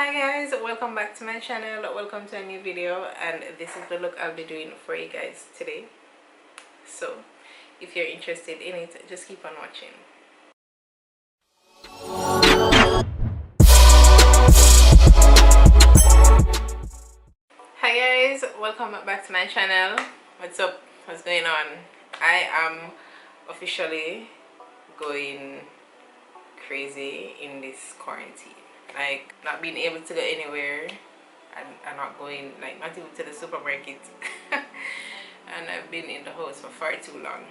Hi guys, welcome back to my channel. Welcome to a new video, and this is the look I'll be doing for you guys today. So if you're interested in it, just keep on watching. Hi guys, welcome back to my channel. What's up? What's going on? I am officially going crazy in this quarantine. Like, not being able to go anywhere, and not going, like, not even to the supermarket. And I've been in the house for far too long,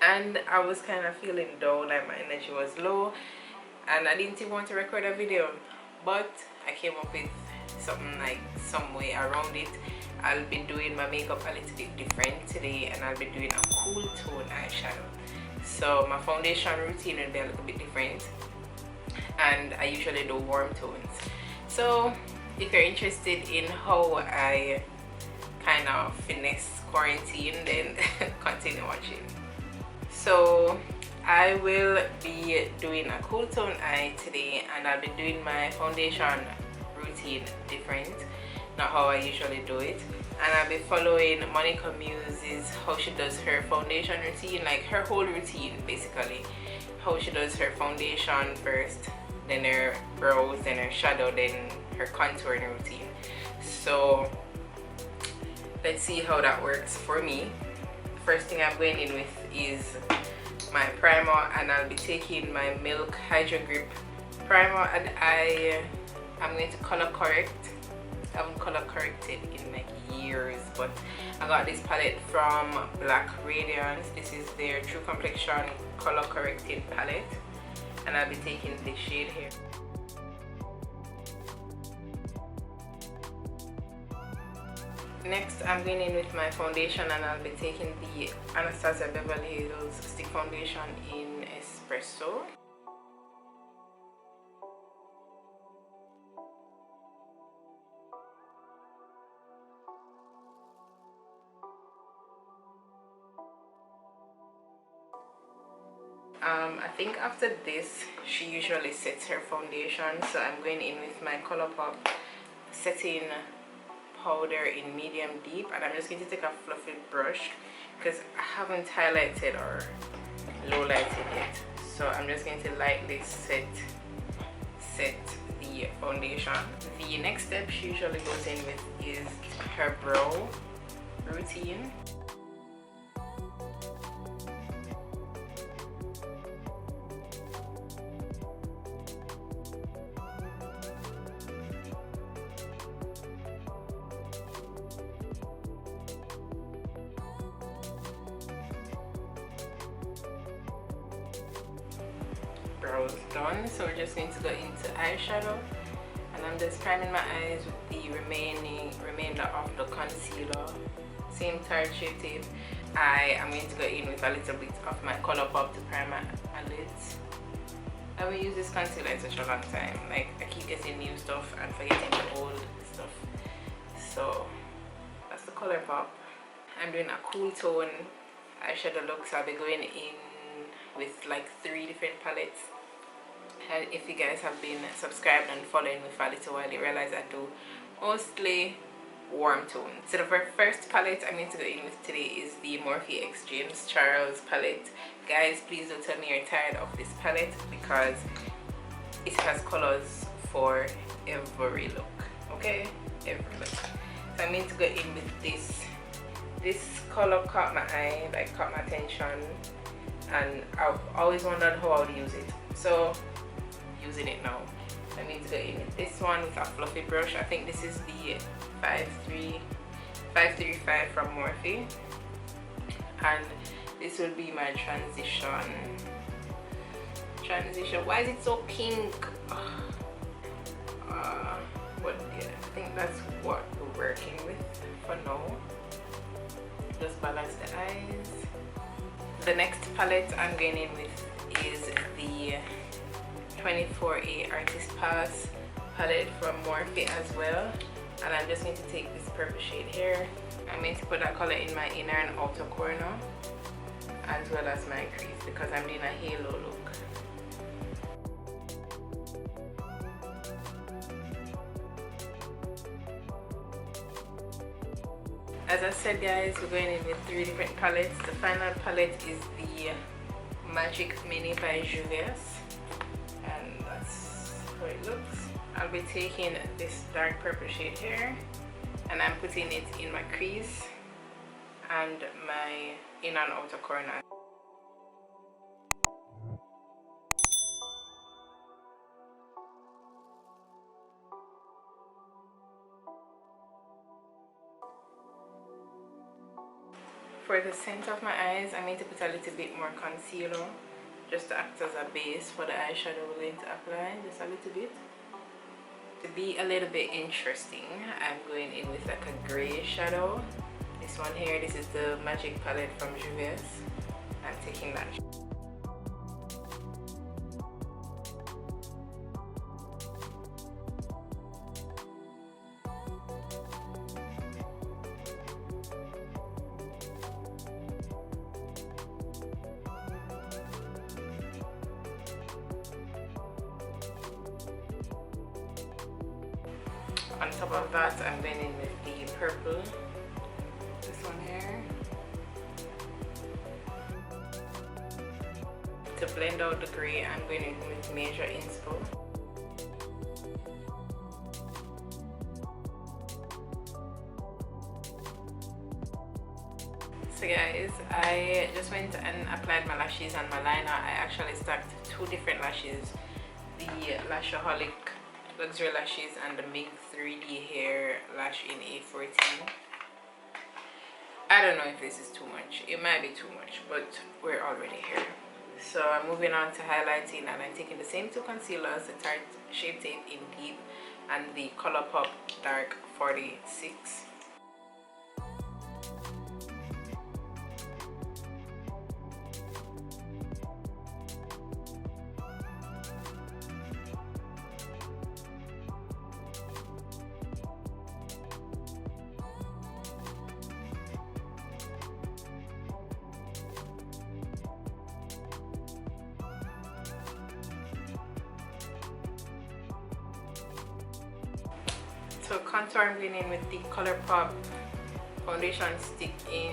and I was kind of feeling down, like my energy was low, and I didn't even want to record a video, but I came up with something, like some way around it. I'll be doing my makeup a little bit different today, and I'll be doing a cool tone eyeshadow. So my foundation routine will be a little bit different, and I usually do warm tones. So if you're interested in how I kind of finesse quarantine, then continue watching. So I will be doing a cool tone eye today, and I'll be doing my foundation routine different, not how I usually do it. And I'll be following Monica Muse's how she does her foundation routine, like her whole routine basically. How she does her foundation first, then her brows, then her shadow, then her contouring routine. So let's see how that works for me. The first thing I'm going in with is my primer, and I'll be taking my Milk Hydro Grip primer, and I'm going to color correct. I haven't color corrected in like years, but I got this palette from Black Radiance. This is their True Complexion color corrected palette, and I'll be taking this shade here. Next, I'm going in with my foundation, and I'll be taking the Anastasia Beverly Hills Stick Foundation in Espresso. I think after this, she usually sets her foundation, so I'm going in with my ColourPop setting powder in medium deep, and I'm just going to take a fluffy brush because I haven't highlighted or low lighted yet. So I'm just going to lightly set the foundation. The next step she usually goes in with is her brow routine. Brows done, so we're just going to go into eyeshadow, and I'm just priming my eyes with the remainder of the concealer. Same Tarte Shape Tape. I am going to go in with a little bit of my ColourPop to prime my eyelids. I haven't used this concealer in such a long time. Like, I keep getting new stuff and forgetting the old stuff. So that's the ColourPop. I'm doing a cool tone eyeshadow look, so I'll be going in with like 3 different palettes. And if you guys have been subscribed and following me for a little while, you realize I do mostly warm tones. So the first palette I'm going to go in with today is the Morphe X James Charles palette. Guys, please don't tell me you're tired of this palette, because it has colors for every look. Okay, every look. So I'm going to go in with this. This color caught my eye, like caught my attention, and I've always wondered how I would use it, so using it now. I need to go in with this one with a fluffy brush. I think this is the 535 from Morphe, and this will be my transition. Why is it so pink? But yeah, I think that's what we're working with for now. Just balance the eyes. The next palette I'm going in with is the 24A Artist Pass palette from Morphe as well, and I'm just going to take this purple shade here. I'm going to put that color in my inner and outer corner, as well as my crease, because I'm doing a halo look. As I said, guys, we're going in with 3 different palettes. The final palette is the Magic Mini by JHEN, and that's how it looks. I'll be taking this dark purple shade here and I'm putting it in my crease and my inner and outer corner. For the center of my eyes, I'm going to put a little bit more concealer just to act as a base for the eyeshadow we're going to apply, just a little bit. To be a little bit interesting, I'm going in with like a grey shadow. This one here, this is the Magic palette from JHEN. I'm taking that. On top of that, I'm going in with the purple, this one here, to blend out the grey. I'm going in with Major Inspo. So guys, I just went and applied my lashes and my liner. I actually stacked 2 different lashes, the Lashaholic Luxury Lashes and the Mink 3D Hair Lash in A14. I don't know if this is too much. It might be too much, but we're already here. So I'm moving on to highlighting, and I'm taking the same 2 concealers, the Tarte Shape Tape in Deep and the ColourPop Dark 46. So contour, I'm going in with the ColourPop foundation stick in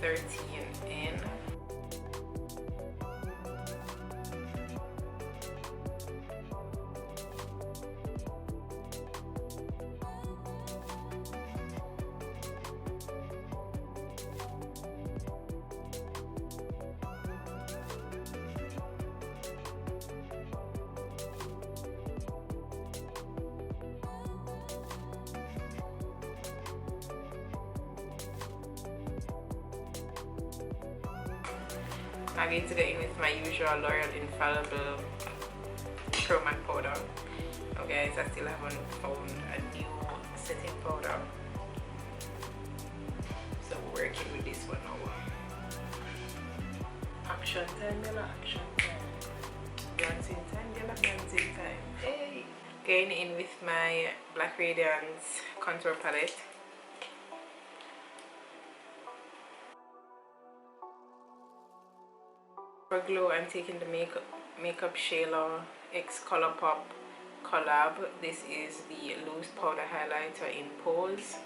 213N. I'm going to get in with my usual L'Oreal Infallible Pro Matte powder. Now guys, I still haven't found a new setting powder, so we're working with this one now. Action time, yellow, action time. Dancing time, yellow, dancing time. Hey! Going in with my Black Radiance contour palette. For glow, I'm taking the Makeup Shayla X ColourPop collab. This is the loose powder highlighter in Pose,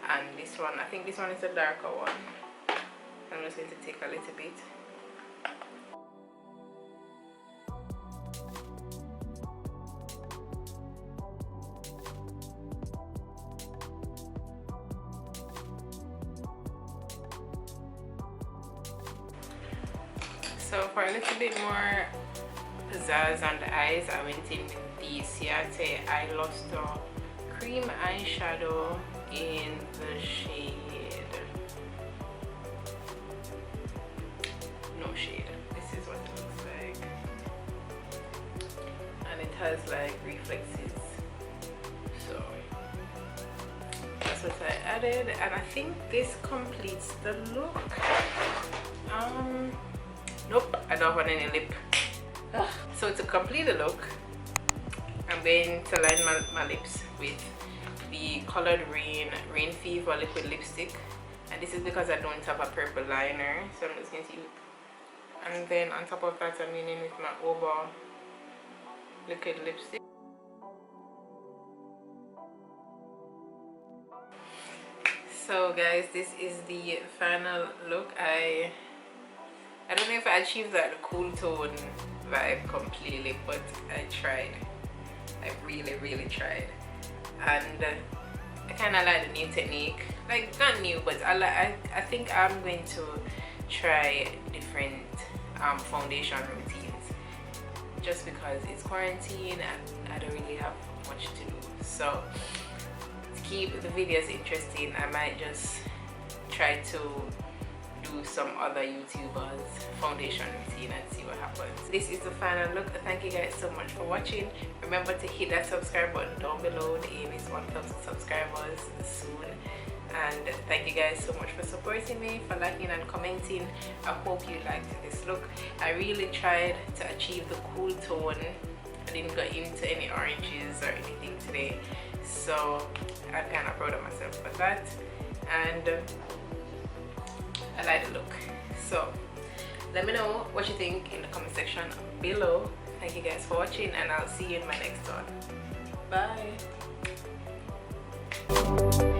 and this one, I think this one is a darker one. I'm just going to take a little bit. So for a little bit more pizzazz on the eyes, I went in with the Ciate Eye Luster Cream Eyeshadow in the shade No Shade. This is what it looks like, and it has like reflexes. So that's what I added, and I think this completes the look. Nope, I don't want any lip. So to complete the look, I'm going to line my lips with the Colored Rain Fever liquid lipstick, and this is because I don't have a purple liner, so I'm just going to use. And then on top of that, I'm going in with my Oba liquid lipstick. So guys, this is the final look. I don't know if I achieved that cool tone vibe completely, but I tried. I really tried. And I kind of like the new technique. Like, not new, but I think I'm going to try different foundation routines, just because it's quarantine and I don't really have much to do. So to keep the videos interesting, I might just try to do some other YouTubers foundation routine and see what happens. This is the final look. Thank you guys so much for watching. Remember to hit that subscribe button down below. The aim is 1,000 subscribers soon. And thank you guys so much for supporting me, for liking and commenting. I hope you liked this look. I really tried to achieve the cool tone. I didn't go into any oranges or anything today, so I'm kind of proud of myself for that. And I like the look. So let me know what you think in the comment section below. Thank you guys for watching, and I'll see you in my next one. Bye.